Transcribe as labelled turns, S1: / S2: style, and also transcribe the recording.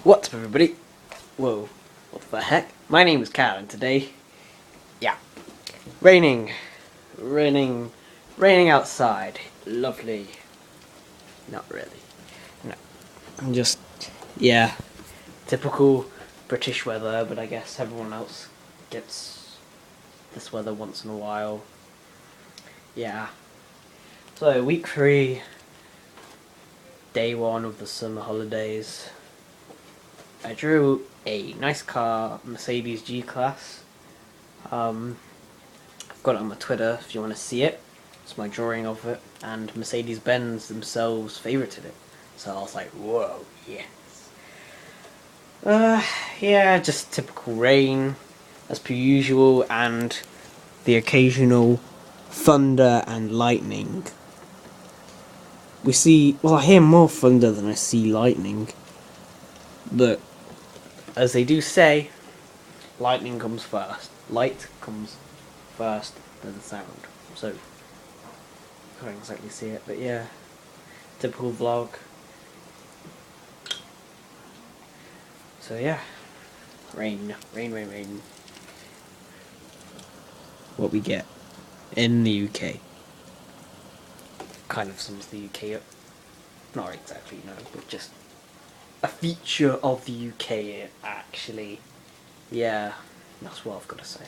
S1: What's up, everybody? Whoa, what the heck? My name is Cal, and today, yeah, raining, raining, raining outside. Lovely. Not really. No, I'm just, yeah, typical British weather, but I guess everyone else gets this weather once in a while. Yeah. So, week 3, day 1 of the summer holidays. I drew a nice car, Mercedes G-Class. I've got it on my Twitter if you want to see it. It's my drawing of it, and Mercedes-Benz themselves favorited it. So I was like, whoa, yes. Yeah, just typical rain, as per usual, and the occasional thunder and lightning. I hear more thunder than I see lightning. But, as they do say, lightning comes first. Light comes first, then sound. So, I can't exactly see it, but yeah. Typical vlog. So yeah. Rain, rain, rain, rain. What we get in the UK. Kind of sums the UK up. Not exactly, no, but just a feature of the UK, actually. Yeah, that's what I've got to say.